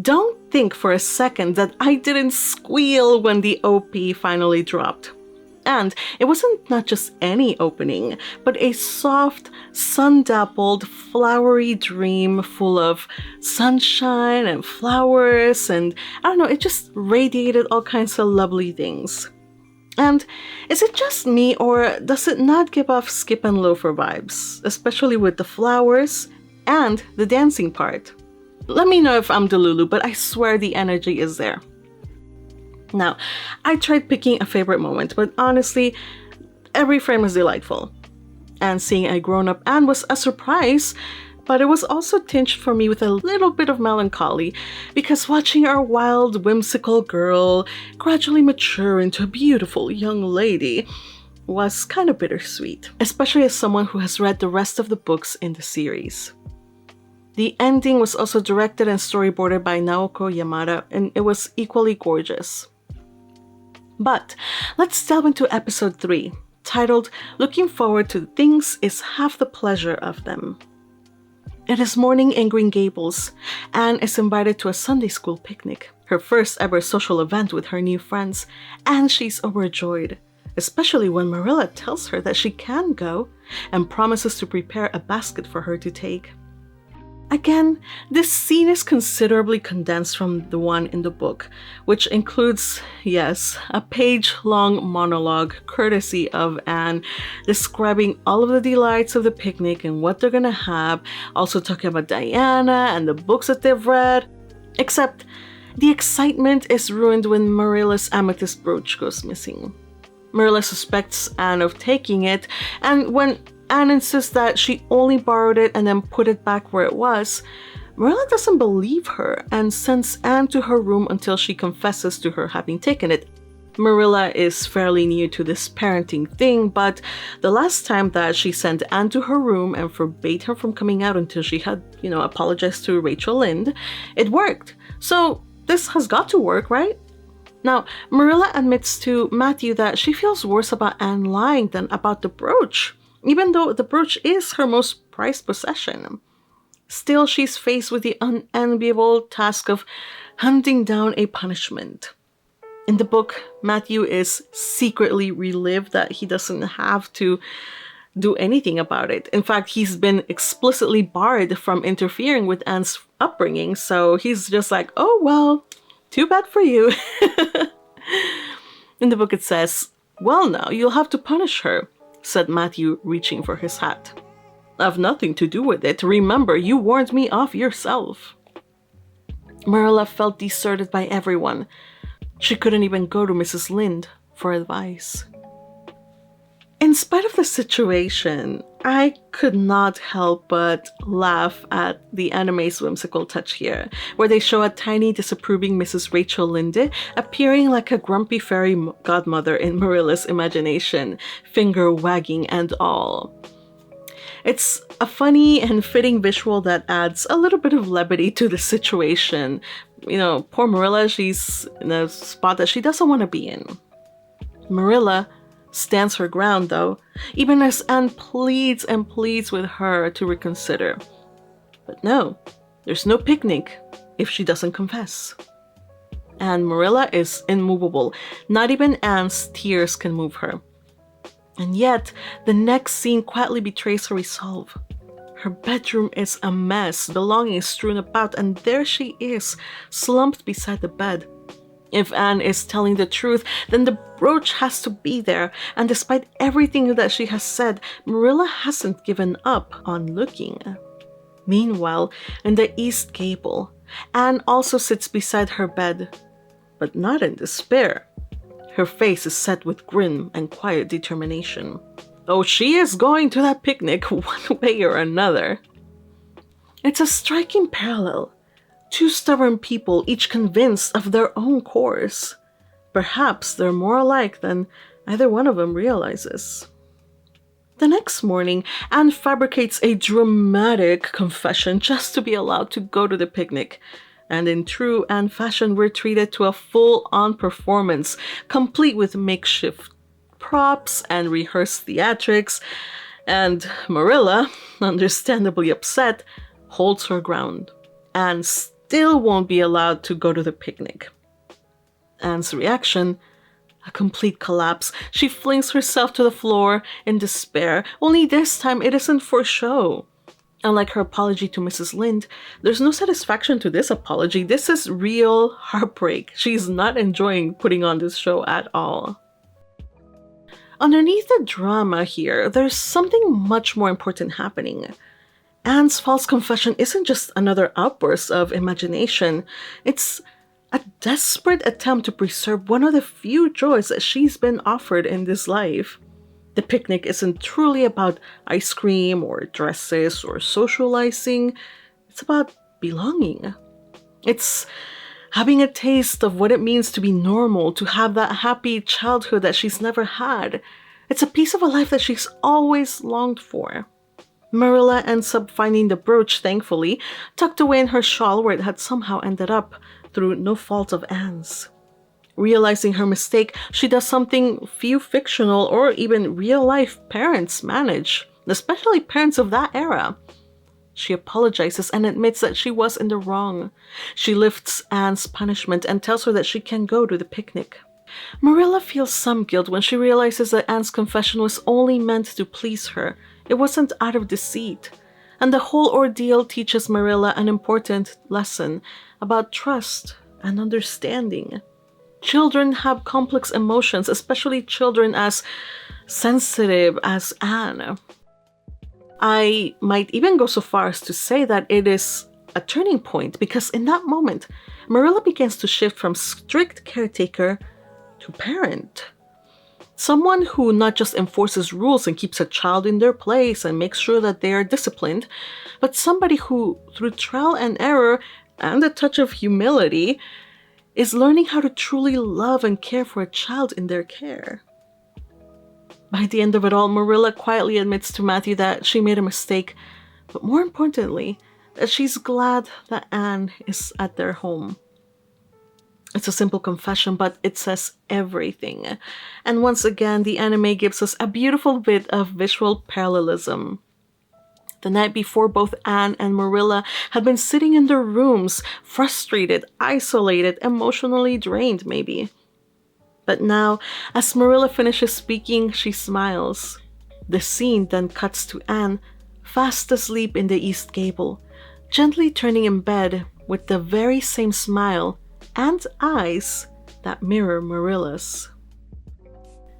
Don't think for a second that I didn't squeal when the OP finally dropped. And it wasn't not just any opening, but a soft, sun-dappled, flowery dream full of sunshine and flowers, and I don't know, it just radiated all kinds of lovely things. And is it just me, or does it not give off Skip and Loafer vibes, especially with the flowers and the dancing part? Let me know if I'm Delulu, but I swear the energy is there. Now, I tried picking a favorite moment, but honestly, every frame was delightful. And seeing a grown-up Anne was a surprise, but it was also tinged for me with a little bit of melancholy, because watching our wild, whimsical girl gradually mature into a beautiful young lady was kind of bittersweet, especially as someone who has read the rest of the books in the series. The ending was also directed and storyboarded by Naoko Yamada, and it was equally gorgeous. But let's delve into episode 3, titled Looking Forward to Things is Half the Pleasure of Them. It is morning in Green Gables. Anne is invited to a Sunday school picnic, her first ever social event with her new friends, and she's overjoyed, especially when Marilla tells her that she can go and promises to prepare a basket for her to take. Again, this scene is considerably condensed from the one in the book, which includes, yes, a page-long monologue courtesy of Anne, describing all of the delights of the picnic and what they're gonna have, also talking about Diana and the books that they've read. Except, the excitement is ruined when Marilla's amethyst brooch goes missing. Marilla suspects Anne of taking it, and when Anne insists that she only borrowed it and then put it back where it was, Marilla doesn't believe her and sends Anne to her room until she confesses to her having taken it. Marilla is fairly new to this parenting thing, but the last time that she sent Anne to her room and forbade her from coming out until she had, apologized to Rachel Lynde, it worked. So this has got to work, right? Now, Marilla admits to Matthew that she feels worse about Anne lying than about the brooch, even though the brooch is her most prized possession. Still, she's faced with the unenviable task of hunting down a punishment. In the book, Matthew is secretly relieved that he doesn't have to do anything about it. In fact, he's been explicitly barred from interfering with Anne's upbringing, so he's just like, oh well, too bad for you. In the book it says, well now, you'll have to punish her, said Matthew, reaching for his hat. I've nothing to do with it. Remember, you warned me off yourself. Marilla felt deserted by everyone. She couldn't even go to Mrs. Lynde for advice. In spite of the situation, I could not help but laugh at the anime's whimsical touch here, where they show a tiny, disapproving Mrs. Rachel Lynde appearing like a grumpy fairy godmother in Marilla's imagination, finger wagging and all. It's a funny and fitting visual that adds a little bit of levity to the situation. Poor Marilla, she's in a spot that she doesn't want to be in. Marilla stands her ground, though, even as Anne pleads and pleads with her to reconsider. But no, there's no picnic if she doesn't confess. And Marilla is immovable. Not even Anne's tears can move her. And yet, the next scene quietly betrays her resolve. Her bedroom is a mess, belongings strewn about, and there she is, slumped beside the bed. If Anne is telling the truth, then the brooch has to be there, and despite everything that she has said, Marilla hasn't given up on looking. Meanwhile, in the east gable, Anne also sits beside her bed, but not in despair. Her face is set with grim and quiet determination. Oh, she is going to that picnic one way or another. It's a striking parallel. Two stubborn people, each convinced of their own course. Perhaps they're more alike than either one of them realizes. The next morning, Anne fabricates a dramatic confession just to be allowed to go to the picnic. And in true Anne fashion, we're treated to a full-on performance, complete with makeshift props and rehearsed theatrics. And Marilla, understandably upset, holds her ground. Anne still won't be allowed to go to the picnic. Anne's reaction, a complete collapse. She flings herself to the floor in despair, only this time it isn't for show. Unlike her apology to Mrs. Lynde, there's no satisfaction to this apology. This is real heartbreak. She's not enjoying putting on this show at all. Underneath the drama here, there's something much more important happening. Anne's false confession isn't just another outburst of imagination. It's a desperate attempt to preserve one of the few joys that she's been offered in this life. The picnic isn't truly about ice cream or dresses or socializing. It's about belonging. It's having a taste of what it means to be normal, to have that happy childhood that she's never had. It's a piece of a life that she's always longed for. Marilla ends up finding the brooch, thankfully, tucked away in her shawl where it had somehow ended up through no fault of Anne's. Realizing her mistake, she does something few fictional or even real-life parents manage, especially parents of that era. She apologizes and admits that she was in the wrong. She lifts Anne's punishment and tells her that she can go to the picnic. Marilla feels some guilt when she realizes that Anne's confession was only meant to please her. It wasn't out of deceit. And the whole ordeal teaches Marilla an important lesson about trust and understanding. Children have complex emotions, especially children as sensitive as Anne. I might even go so far as to say that it is a turning point, because in that moment, Marilla begins to shift from strict caretaker to parent. Someone who not just enforces rules and keeps a child in their place and makes sure that they are disciplined, but somebody who, through trial and error and a touch of humility, is learning how to truly love and care for a child in their care. By the end of it all, Marilla quietly admits to Matthew that she made a mistake, but more importantly, that she's glad that Anne is at their home. It's a simple confession, but it says everything. And once again, the anime gives us a beautiful bit of visual parallelism. The night before, both Anne and Marilla had been sitting in their rooms, frustrated, isolated, emotionally drained maybe. But now, as Marilla finishes speaking, she smiles. The scene then cuts to Anne, fast asleep in the east gable, gently turning in bed with the very same smile and eyes that mirror Marilla's.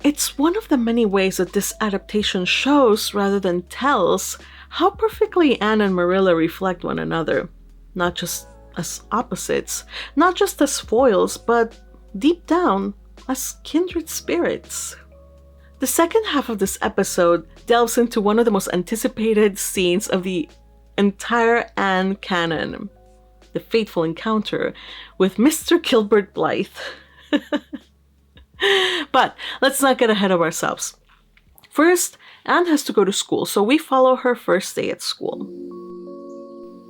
It's one of the many ways that this adaptation shows, rather than tells, how perfectly Anne and Marilla reflect one another, not just as opposites, not just as foils, but deep down as kindred spirits. The second half of this episode delves into one of the most anticipated scenes of the entire Anne canon, the fateful encounter with Mr. Gilbert Blythe. But let's not get ahead of ourselves. First, Anne has to go to school, so we follow her first day at school.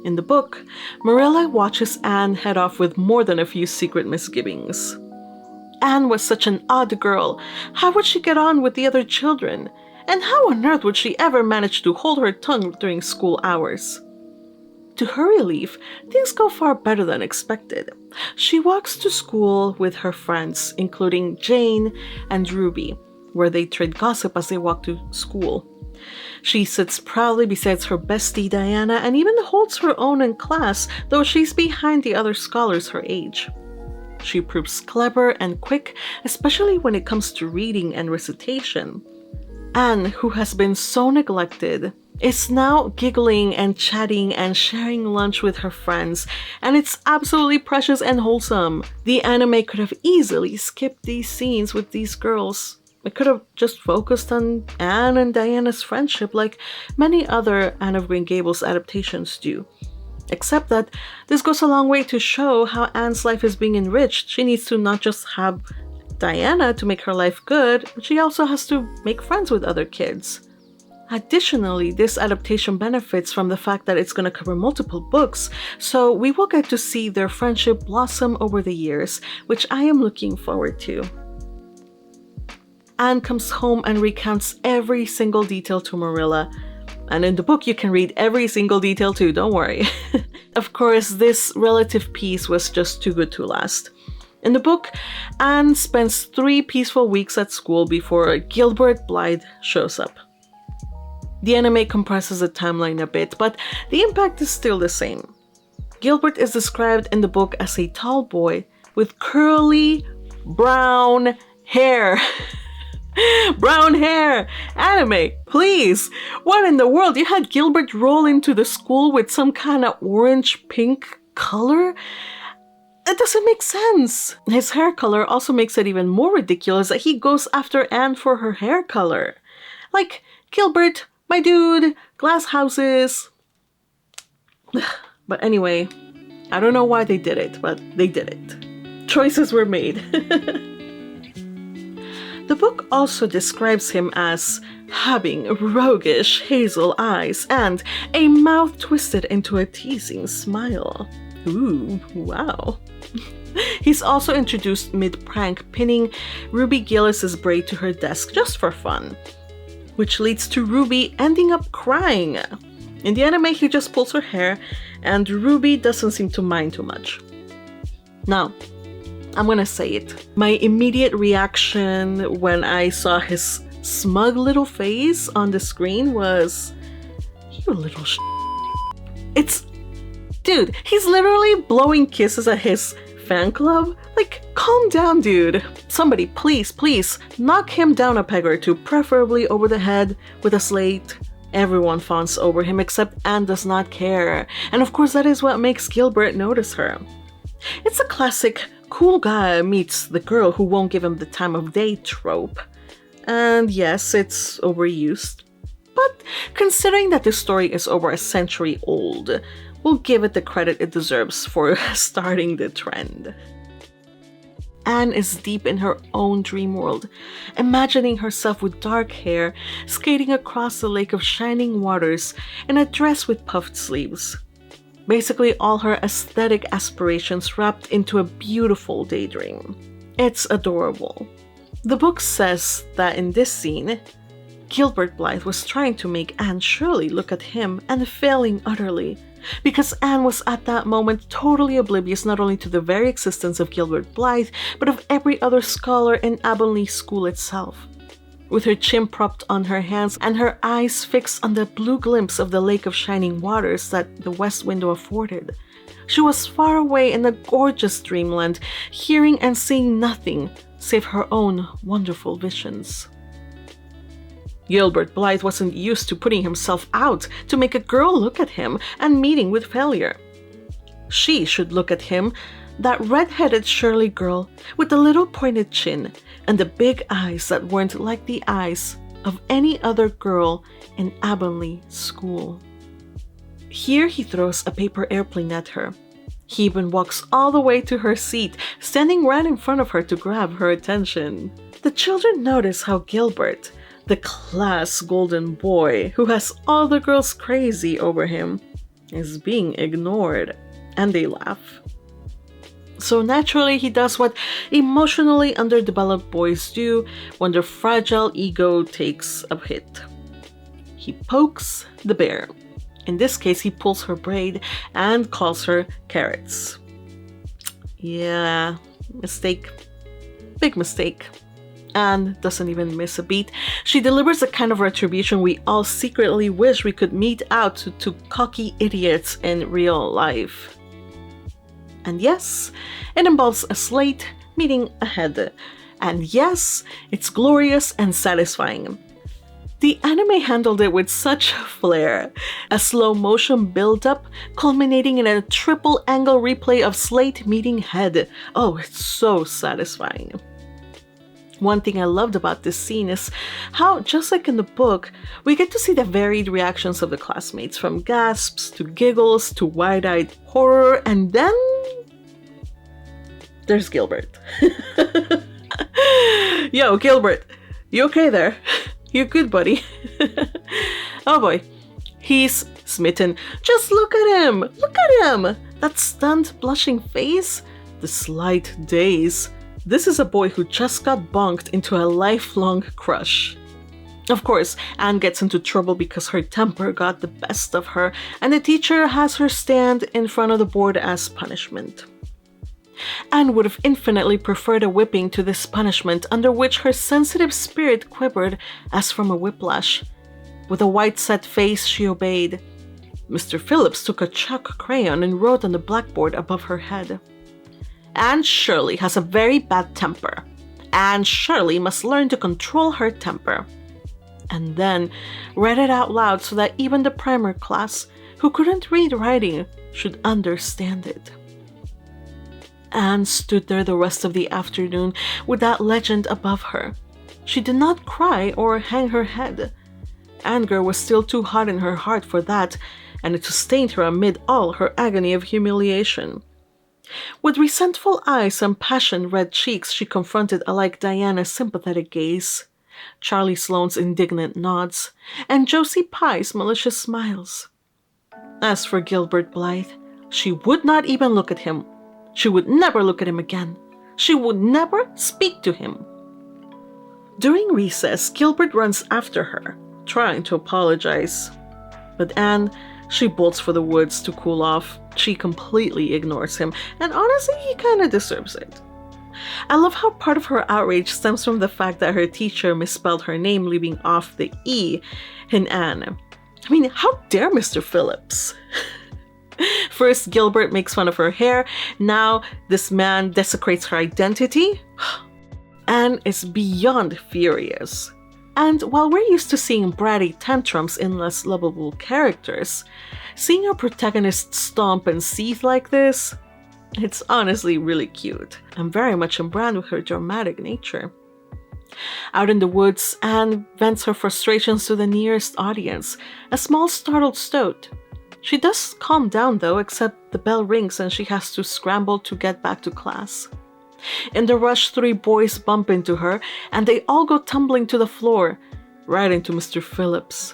In the book, Marilla watches Anne head off with more than a few secret misgivings. Anne was such an odd girl. How would she get on with the other children? And how on earth would she ever manage to hold her tongue during school hours? To her relief, things go far better than expected. She walks to school with her friends, including Jane and Ruby, where they trade gossip as they walk to school. She sits proudly beside her bestie Diana and even holds her own in class, though she's behind the other scholars her age. She proves clever and quick, especially when it comes to reading and recitation. Anne, who has been so neglected, is now giggling and chatting and sharing lunch with her friends, and it's absolutely precious and wholesome. The anime could have easily skipped these scenes with these girls. It could have just focused on Anne and Diana's friendship like many other Anne of Green Gables adaptations do. Except that this goes a long way to show how Anne's life is being enriched. She needs to not just have Diana to make her life good, but she also has to make friends with other kids. Additionally, this adaptation benefits from the fact that it's going to cover multiple books, so we will get to see their friendship blossom over the years, which I am looking forward to. Anne comes home and recounts every single detail to Marilla. And in the book, you can read every single detail too, don't worry. Of course, this relative peace was just too good to last. In the book, Anne spends 3 peaceful weeks at school before Gilbert Blythe shows up. The anime compresses the timeline a bit, but the impact is still the same. Gilbert is described in the book as a tall boy with curly brown hair. Brown hair! Anime, please! What in the world? You had Gilbert roll into the school with some kind of orange-pink color? It doesn't make sense. His hair color also makes it even more ridiculous that he goes after Anne for her hair color. Like, Gilbert, my dude, glass houses. But anyway, I don't know why they did it, but they did it. Choices were made. The book also describes him as having roguish hazel eyes and a mouth twisted into a teasing smile. Ooh, wow. He's also introduced mid-prank, pinning Ruby Gillis's braid to her desk just for fun, which leads to Ruby ending up crying. In the anime, he just pulls her hair, and Ruby doesn't seem to mind too much. Now, I'm gonna say it. My immediate reaction when I saw his smug little face on the screen was, you little It's, dude, he's literally blowing kisses at his fan club. Like, calm down, dude. Somebody, please, knock him down a peg or two, preferably over the head with a slate. Everyone fawns over him except Anne does not care. And of course that is what makes Gilbert notice her. It's a classic cool guy meets the girl who won't give him the time of day trope. And yes, it's overused. But considering that this story is over a century old, we'll give it the credit it deserves for starting the trend. Anne is deep in her own dream world, imagining herself with dark hair, skating across the lake of shining waters in a dress with puffed sleeves. Basically all her aesthetic aspirations wrapped into a beautiful daydream. It's adorable. The book says that in this scene, Gilbert Blythe was trying to make Anne Shirley look at him and failing utterly, because Anne was at that moment totally oblivious not only to the very existence of Gilbert Blythe, but of every other scholar in Avonlea School itself. With her chin propped on her hands and her eyes fixed on the blue glimpse of the lake of shining waters that the west window afforded, she was far away in a gorgeous dreamland, hearing and seeing nothing save her own wonderful visions. Gilbert Blythe wasn't used to putting himself out to make a girl look at him and meeting with failure. She should look at him, that red-headed Shirley girl with the little pointed chin and the big eyes that weren't like the eyes of any other girl in Avonlea School. Here he throws a paper airplane at her. He even walks all the way to her seat, standing right in front of her to grab her attention. The children notice how Gilbert, the class golden boy who has all the girls crazy over him, is being ignored, and they laugh. So naturally, he does what emotionally underdeveloped boys do when their fragile ego takes a hit. He pokes the bear. In this case, he pulls her braid and calls her carrots. Yeah, mistake. Big mistake. Anne doesn't even miss a beat. She delivers the kind of retribution we all secretly wish we could mete out to cocky idiots in real life. And yes, it involves a slate meeting a head. And yes, it's glorious and satisfying. The anime handled it with such flair. A slow motion build-up culminating in a triple angle replay of slate meeting head. Oh, it's so satisfying. One thing I loved about this scene is how, just like in the book, we get to see the varied reactions of the classmates, from gasps to giggles to wide-eyed horror, and then there's Gilbert. Yo, Gilbert, you okay there? You good, buddy? Oh boy, he's smitten. Just look at him! Look at him! That stunned, blushing face, the slight daze. This is a boy who just got bonked into a lifelong crush. Of course, Anne gets into trouble because her temper got the best of her, and the teacher has her stand in front of the board as punishment. Anne would have infinitely preferred a whipping to this punishment, under which her sensitive spirit quivered as from a whiplash. With a white-set face, she obeyed. Mr. Phillips took a chalk crayon and wrote on the blackboard above her head. Anne Shirley has a very bad temper. Anne Shirley must learn to control her temper. And then read it out loud so that even the primer class, who couldn't read writing, should understand it. Anne stood there the rest of the afternoon with that legend above her. She did not cry or hang her head. Anger was still too hot in her heart for that, and it sustained her amid all her agony of humiliation. With resentful eyes and passion-red cheeks, she confronted alike Diana's sympathetic gaze, Charlie Sloane's indignant nods, and Josie Pye's malicious smiles. As for Gilbert Blythe, she would not even look at him. She would never look at him again. She would never speak to him. During recess, Gilbert runs after her, trying to apologize. But Anne, she bolts for the woods to cool off. She completely ignores him, and honestly, he kinda deserves it. I love how part of her outrage stems from the fact that her teacher misspelled her name, leaving off the E in Anne. I mean, how dare Mr. Phillips? First, Gilbert makes fun of her hair. Now, this man desecrates her identity. Anne is beyond furious. And while we're used to seeing bratty tantrums in less lovable characters, seeing our protagonist stomp and seethe like this, it's honestly really cute, and very much in brand with her dramatic nature. Out in the woods, Anne vents her frustrations to the nearest audience, a small startled stoat. She does calm down though, except the bell rings and she has to scramble to get back to class. In the rush, 3 boys bump into her, and they all go tumbling to the floor, right into Mr. Phillips.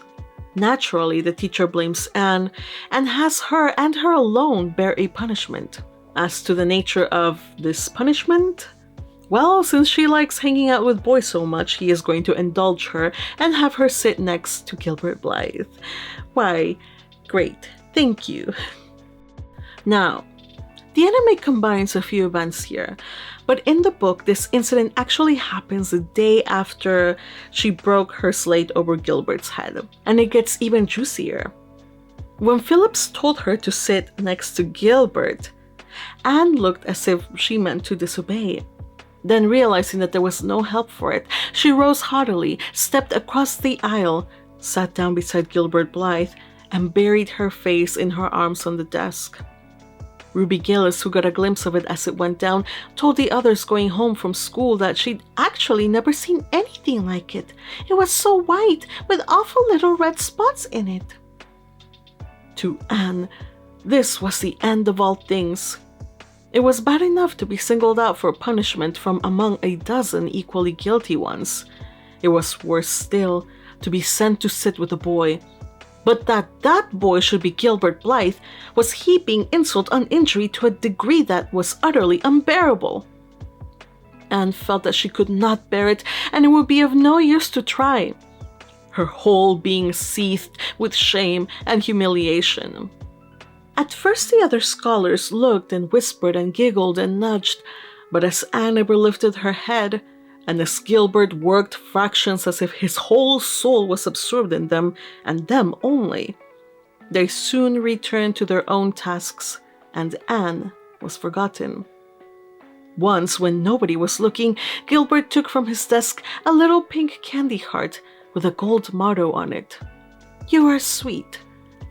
Naturally, the teacher blames Anne, and has her and her alone bear a punishment. As to the nature of this punishment, well, since she likes hanging out with boys so much, he is going to indulge her and have her sit next to Gilbert Blythe. Why, great, thank you. Now, the anime combines a few events here, but in the book, this incident actually happens the day after she broke her slate over Gilbert's head, and it gets even juicier. When Phillips told her to sit next to Gilbert, Anne looked as if she meant to disobey. Then, realizing that there was no help for it, she rose haughtily, stepped across the aisle, sat down beside Gilbert Blythe, and buried her face in her arms on the desk. Ruby Gillis, who got a glimpse of it as it went down, told the others going home from school that she'd actually never seen anything like it. It was so white, with awful little red spots in it. To Anne, this was the end of all things. It was bad enough to be singled out for punishment from among a dozen equally guilty ones. It was worse still to be sent to sit with a boy. But that boy should be Gilbert Blythe was heaping insult on injury to a degree that was utterly unbearable. Anne felt that she could not bear it, and it would be of no use to try. Her whole being seethed with shame and humiliation. At first the other scholars looked and whispered and giggled and nudged, but as Anne ever lifted her head, and as Gilbert worked fractions as if his whole soul was absorbed in them, and them only, they soon returned to their own tasks, and Anne was forgotten. Once, when nobody was looking, Gilbert took from his desk a little pink candy heart with a gold motto on it. "You are sweet,"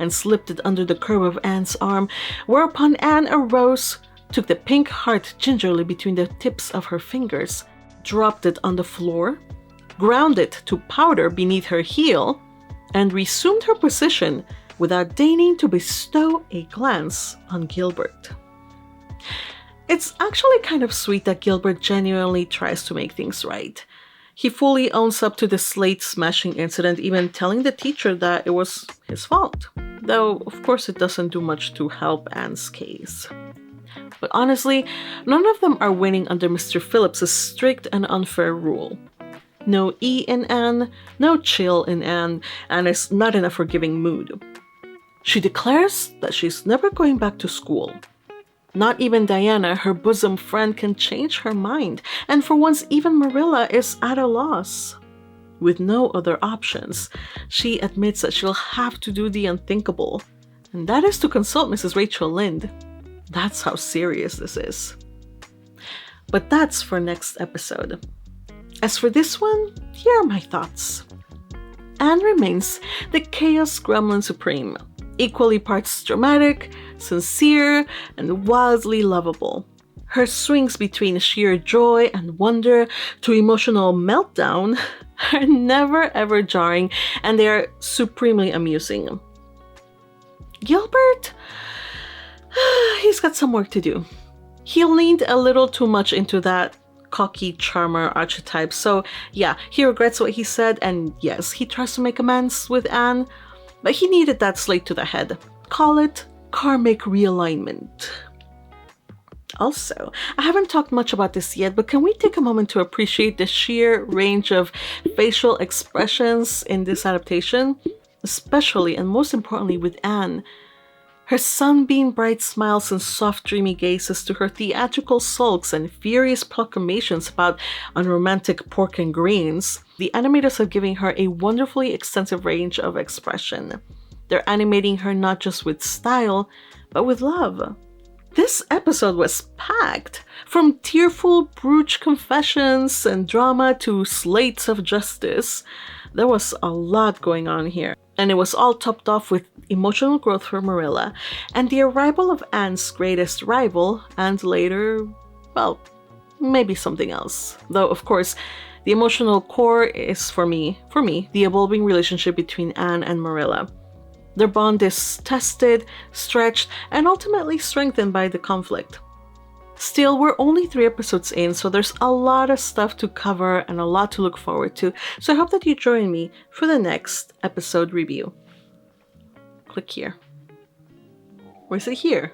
and slipped it under the curve of Anne's arm, whereupon Anne arose, took the pink heart gingerly between the tips of her fingers, dropped it on the floor, ground it to powder beneath her heel, and resumed her position without deigning to bestow a glance on Gilbert. It's actually kind of sweet that Gilbert genuinely tries to make things right. He fully owns up to the slate smashing incident, even telling the teacher that it was his fault. Though, of course, it doesn't do much to help Anne's case. But honestly, none of them are winning under Mr. Phillips' strict and unfair rule. No E in Anne, no chill in Anne, and is not in a forgiving mood. She declares that she's never going back to school. Not even Diana, her bosom friend, can change her mind, and for once even Marilla is at a loss. With no other options, she admits that she'll have to do the unthinkable, and that is to consult Mrs. Rachel Lynde. That's how serious this is. But that's for next episode. As for this one, here are my thoughts. Anne remains the chaos gremlin supreme, equally parts dramatic, sincere, and wildly lovable. Her swings between sheer joy and wonder to emotional meltdown are never ever jarring, and they are supremely amusing. Gilbert, he's got some work to do. He leaned a little too much into that cocky charmer archetype, so yeah, he regrets what he said, and yes, he tries to make amends with Anne, but he needed that slate to the head. Call it karmic realignment. Also, I haven't talked much about this yet, but can we take a moment to appreciate the sheer range of facial expressions in this adaptation? Especially, and most importantly, with Anne. Her sunbeam bright smiles and soft dreamy gazes to her theatrical sulks and furious proclamations about unromantic pork and greens, the animators are giving her a wonderfully extensive range of expression. They're animating her not just with style, but with love. This episode was packed, from tearful brooch confessions and drama to slates of justice. There was a lot going on here, and it was all topped off with emotional growth for Marilla, and the arrival of Anne's greatest rival, and later, well, maybe something else. Though, of course, the emotional core is, for me, the evolving relationship between Anne and Marilla. Their bond is tested, stretched, and ultimately strengthened by the conflict. Still, we're only 3 episodes in, so there's a lot of stuff to cover and a lot to look forward to, so I hope that you join me for the next episode review. Click here. Or is it here?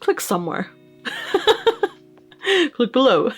Click somewhere. Click below.